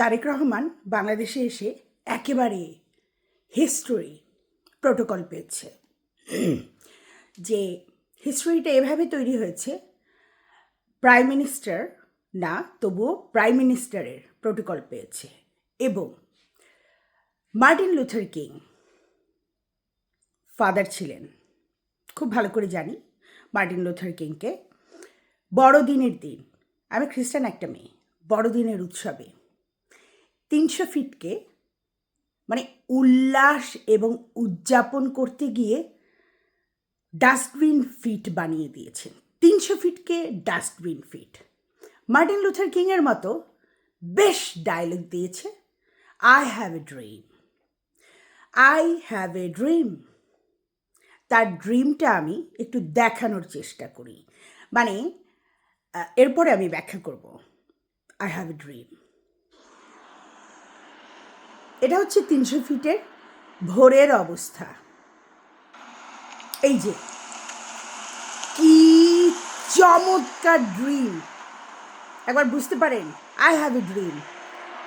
তারেক রহমান বাংলাদেশে এসে একেবারে হিস্টোরি প্রোটোকল পেয়েছে। যে হিস্টোরিটা এভাবে তৈরি হয়েছে, প্রাইম মিনিস্টার না, তবুও প্রাইম মিনিস্টারের প্রোটোকল পেয়েছে। এবং মার্টিন লুথার কিং ফাদার ছিলেন, খুব ভালো করে জানি মার্টিন লুথার কিংকে। বড়দিনের দিন, আমি খ্রিস্টান একটা মেয়ে, বড়দিনের উৎসবে 300 ফিটকে মানে উল্লাস এবং উদযাপন করতে গিয়ে ডাস্টবিন ফিট বানিয়ে দিয়েছেন। 300 ফিটকে ডাস্টবিন ফিট। মার্টিন লুথার কিংয়ের মতো বেশ ডায়লগ দিয়েছে, I have a dream, I have a dream. তার ড্রিমটা আমি একটু দেখানোর চেষ্টা করি, মানে এরপরে আমি ব্যাখ্যা করব। আই হ্যাভ এ ড্রিম, এটা হচ্ছে 300 ফিটের ভোরের অবস্থা। এই যে কি চমৎকার ড্রিম, একবার বুঝতে পারেন, আই হ্যাভ এ ড্রিম,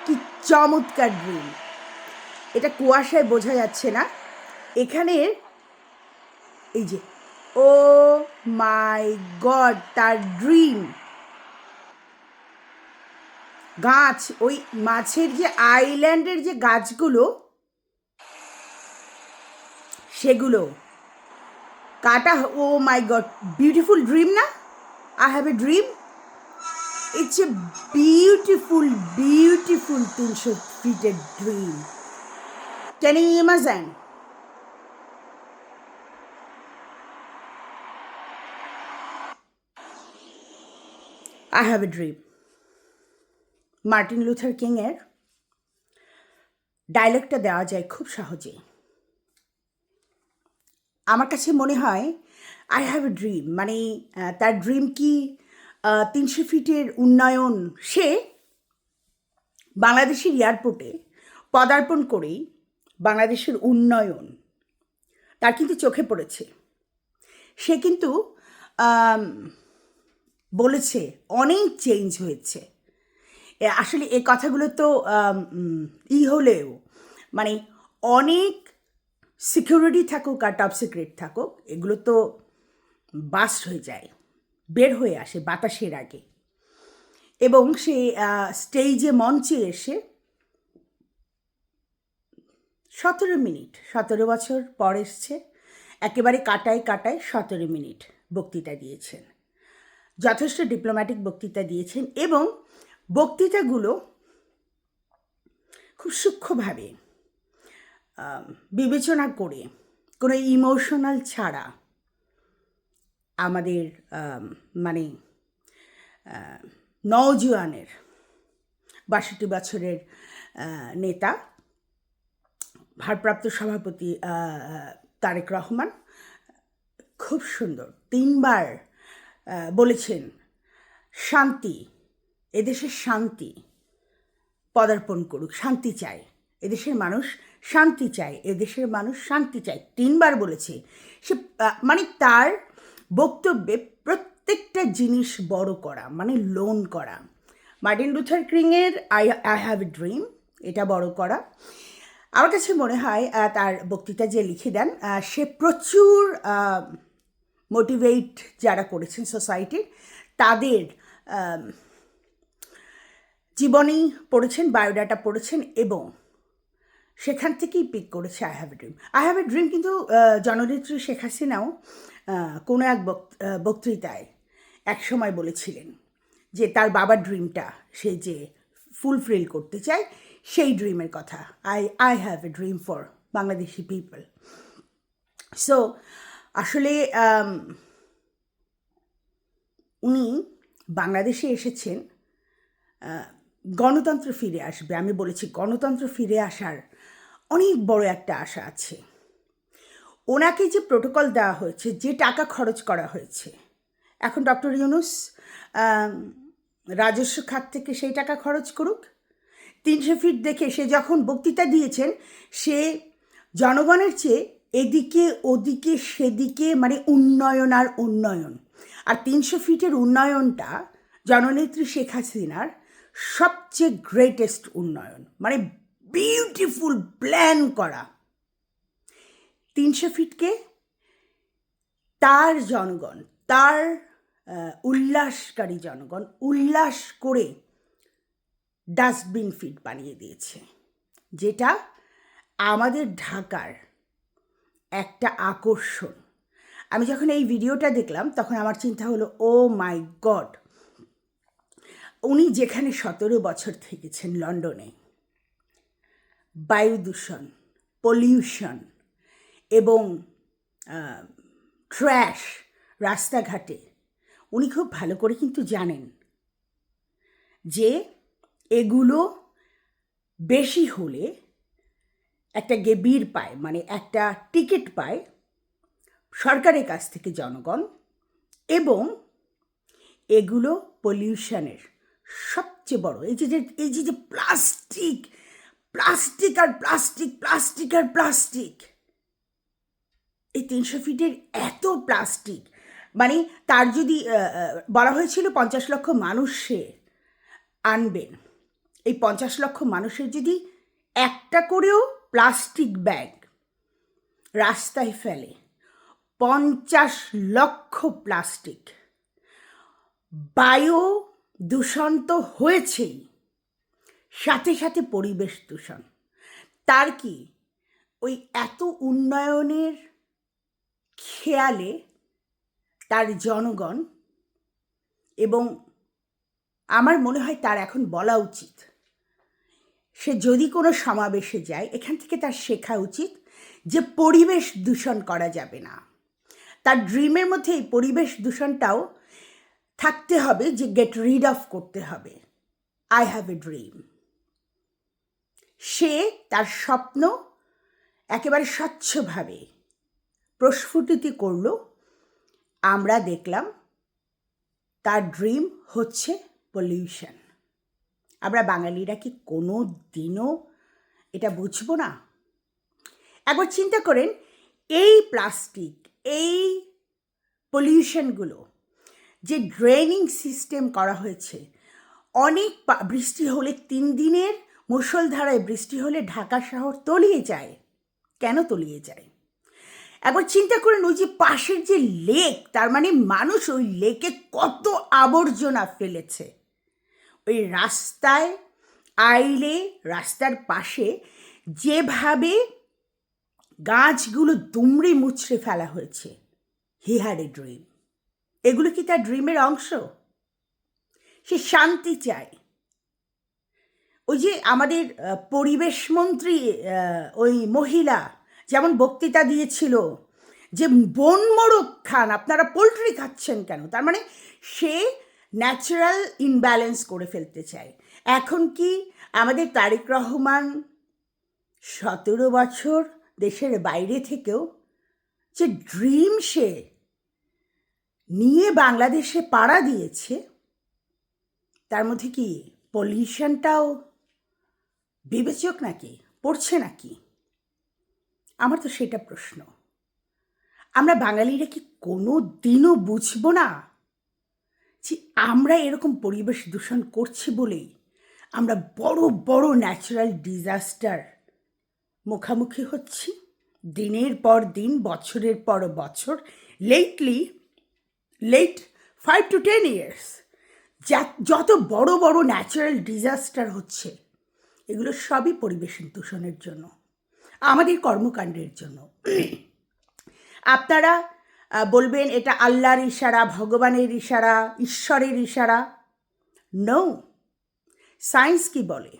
কি চমৎকার ড্রিম। এটা কুয়াশায় বোঝা যাচ্ছে না, এখানে এই যে ও মাই গড, তার ড্রিম। গাছ, ওই মাছের যে আইল্যান্ডের যে গাছগুলো, সেগুলো কাটা, oh my god, beautiful dream না? I have a dream, it's a beautiful beautiful 300 ফিটের dream. Can you imagine? I have a dream. Martin Luther কিংয়ের ডায়লগটা দেওয়া যায় খুব সহজে। আমার কাছে মনে হয় আই হ্যাভ এ ড্রিম মানে তার ড্রিম কি 300 ফিটের উন্নয়ন। সে বাংলাদেশের এয়ারপোর্টে পদার্পণ করেই বাংলাদেশের উন্নয়ন তার কিন্তু চোখে পড়েছে। সে কিন্তু বলেছে অনেক চেঞ্জ হয়েছে। আসলে এই কথাগুলো তো হলেও মানে অনেক সিকিউরিটি থাকুক আর টপ সিক্রেট থাকুক, এগুলো তো বাস্ট হয়ে যায়, বের হয়ে আসে বাতাসের আগে। এবং সে স্টেজে মঞ্চে এসে 17 মিনিট, 17 বছর পর এসছে, একেবারে কাটায় কাটায় 17 মিনিট বক্তৃতা দিয়েছেন। যথেষ্ট ডিপ্লোম্যাটিক বক্তৃতা দিয়েছেন এবং বক্তৃতাগুলো খুব সূক্ষ্মভাবে বিবেচনা করে, কোনো ইমোশনাল ছাড়া আমাদের মানে নওজোয়ানের 62 বছরের নেতা, ভারপ্রাপ্ত সভাপতি তারেক রহমান খুব সুন্দর 3 বার বলেছেন, শান্তি, এদেশের শান্তি পদার্পণ করুক, শান্তি চায়, এদেশের মানুষ শান্তি চায়, এদেশের মানুষ শান্তি চায়, 3 বার বলেছে সে। মানে তার বক্তব্যে প্রত্যেকটা জিনিস বড় করা, মানে লোন করা। মার্টিন লুথার কিংয়ের আই হ্যাভ এ ড্রিম, এটা বড় করা। আমার কাছে মনে হয় তার বক্তৃতা যে লিখে দেন, সে প্রচুর মোটিভেট যারা করেছেন সোসাইটির, তাদের জীবনী পড়েছেন, বায়োডাটা পড়েছেন এবং সেখান থেকেই পিক করেছে I have a dream. I have a dream কিন্তু জননেত্রী শেখ হাসিনাও কোনো এক বক্তৃতায় এক সময় বলেছিলেন যে তার বাবার ড্রিমটা সে যে ফুলফিল করতে চায়, সেই ড্রিমের কথা। I have a dream for Bangladeshi people. So আসলে উনি বাংলাদেশে এসেছেন, গণতন্ত্র ফিরে আসবে। আমি বলেছি গণতন্ত্র ফিরে আসার অনেক বড় একটা আশা আছে। ওনাকে যে প্রোটোকল দেওয়া হয়েছে, যে টাকা খরচ করা হয়েছে, এখন ডক্টর ইউনূস রাজস্ব খাত থেকে সেই টাকা খরচ করুক। 300 ফিট দেখে সে যখন বক্তৃতা দিয়েছেন, সে জনগণের চেয়ে এদিকে ওদিকে সেদিকে, মানে উন্নয়ন আর উন্নয়ন। আর 300 ফিটের উন্নয়নটা জননেত্রী শেখ হাসিনার সবচেয়ে গ্রেটেস্ট উন্নয়ন, মানে বিউটিফুল প্ল্যান করা। 300 ফিটকে তার জনগণ, তার উল্লাসকারী জনগণ উল্লাস করে ডাস্টবিন ফিট বানিয়ে দিয়েছে, যেটা আমাদের ঢাকার একটা আকর্ষণ। আমি যখন এই ভিডিওটা দেখলাম তখন আমার চিন্তা হলো, ও মাই গড, উনি যেখানে 17 বছর থেকেছেন লন্ডনে, বায়ু দূষণ, পলিউশন এবং ট্র্যাশ রাস্তাঘাটে, উনি খুব ভালো করে কিন্তু জানেন যে এগুলো বেশি হলে একটা গেবির পায়, মানে একটা টিকিট পায় সরকারের কাছ থেকে জনগণ, এবং এগুলো পলিউশনের সবচেয়ে বড়। এই যে প্লাস্টিক প্লাস্টিক আর প্লাস্টিক প্লাস্টিক আর প্লাস্টিক, এই 300 ফিটের এত প্লাস্টিক, মানে তার যদি বলা হয়েছিল 50 লক্ষ মানুষ সে আনবেন, এই 50 লক্ষ মানুষের যদি একটা করেও প্লাস্টিক ব্যাগ রাস্তায় ফেলে, 50 লক্ষ প্লাস্টিক। বায়ু দূষণ তো হয়েছেই, সাথে সাথে পরিবেশ দূষণ। তার কি ওই এত উন্নয়নের খেয়ালে তার জনগণ, এবং আমার মনে হয় তার এখন বলা উচিত, সে যদি কোনো সমাবেশে যায় এখান থেকে তার শেখা উচিত যে পরিবেশ দূষণ করা যাবে না। তার ড্রিমের মধ্যে এই পরিবেশ দূষণটাও থাকতে হবে, যে গেট রিড অফ করতে হবে। I have a dream. সে তার স্বপ্ন একেবারে স্বচ্ছভাবে প্রস্ফুটিত করল। আমরা দেখলাম তার ড্রিম হচ্ছে পলিউশন। আমরা বাঙালিরা কি কোনো দিনও এটা বুঝবো না? একবার চিন্তা করেন, এই প্লাস্টিক, এই পলিউশনগুলো যে ড্রেনিং সিস্টেম করা হয়েছে, অনেক বৃষ্টি হলে, 3 দিনের মুষলধারায় বৃষ্টি হলে ঢাকা শহর তলিয়ে যায়। কেন তলিয়ে যায়? একবার চিন্তা করেন, ওই যে পাশের যে লেক, তার মানে মানুষ ওই লেকে কত আবর্জনা ফেলেছে। ওই রাস্তায় আইলে, রাস্তার পাশে যেভাবে গাছগুলো দুমড়ে মুচড়ে ফেলা হয়েছে। He had a dream. এগুলো কি তার ড্রিমের অংশ? সে শান্তি চায়। ওই যে আমাদের পরিবেশ মন্ত্রী, ওই মহিলা যেমন বক্তৃতা দিয়েছিল যে বন মোরগ খান, আপনারা পোলট্রি খাচ্ছেন কেন? তার মানে সে ন্যাচারাল ইনব্যালেন্স করে ফেলতে চায়। এখন কি আমাদের তারেক রহমান 17 বছর দেশের বাইরে থেকেও যে ড্রিম সে নিয়ে বাংলাদেশে পাড়া দিয়েছে, তার মধ্যে কি পলিউশনটাও বিবেচক নাকি, পড়ছে নাকি? আমার তো সেটা প্রশ্ন। আমরা বাঙালিরা কি কোনো দিনও বুঝবো না যে আমরা এরকম পরিবেশ দূষণ করছি বলেই আমরা বড় বড় ন্যাচারাল ডিজাস্টার মুখোমুখি হচ্ছি দিনের পর দিন, বছরের পর বছর। লেট 5 to 10 years যত বড় বড় ন্যাচারাল ডিজাস্টার হচ্ছে, এগুলো সবই পরিবেশ দূষণের জন্য, আমাদের কর্মকাণ্ডের জন্য। আপনারা বলবেন এটা আল্লাহর ইশারা, ভগবানের ইশারা, ঈশ্বরের ইশারা। নো, সায়েন্স কি বলে?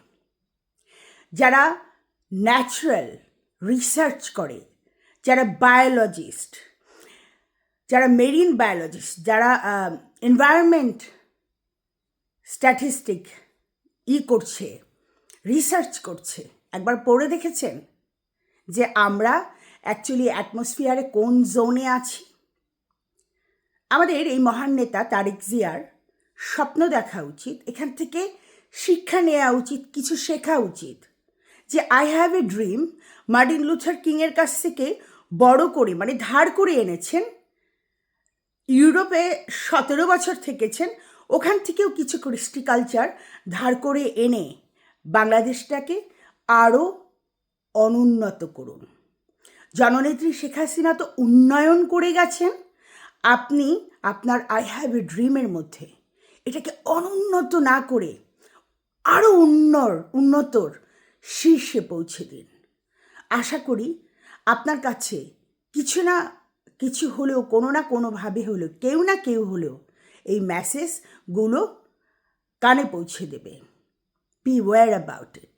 যারা ন্যাচারাল রিসার্চ করে, যারা বায়োলজিস্ট, যারা মেরিন বায়োলজিস্ট, যারা এনভায়রনমেন্ট স্ট্যাটিস্টিক করছে, রিসার্চ করছে, একবার পড়ে দেখেছেন যে আমরা অ্যাকচুয়ালি অ্যাটমসফিয়ারে কোন জোনে আছি? আমাদের এই মহান নেতা তারেক জিয়ার স্বপ্ন দেখা উচিত, এখান থেকে শিক্ষা নেওয়া উচিত, কিছু শেখা উচিত যে I have a dream. Martin Luther কিংয়ের কাছ থেকে বড় করে, মানে ধার করে এনেছেন। ইউরোপে 17 বছর থেকেছেন, ওখান থেকেও কিছু কৃষ্টি কালচার ধার করে এনে বাংলাদেশটাকে আরও অনুন্নত করুন। জননেত্রী শেখ হাসিনা তো উন্নয়ন করে গেছেন, আপনি আপনার আই হ্যাভ এ ড্রিমের মধ্যে এটাকে অনুন্নত না করে আরও উন্নতর শীর্ষে পৌঁছে দিন। আশা করি আপনার কাছে কিছু না কিছু হলেও, কোনো না কোনোভাবে হলেও, কেউ না কেউ হলেও এই মেসেজগুলো কানে পৌঁছে দেবে। Beware about it.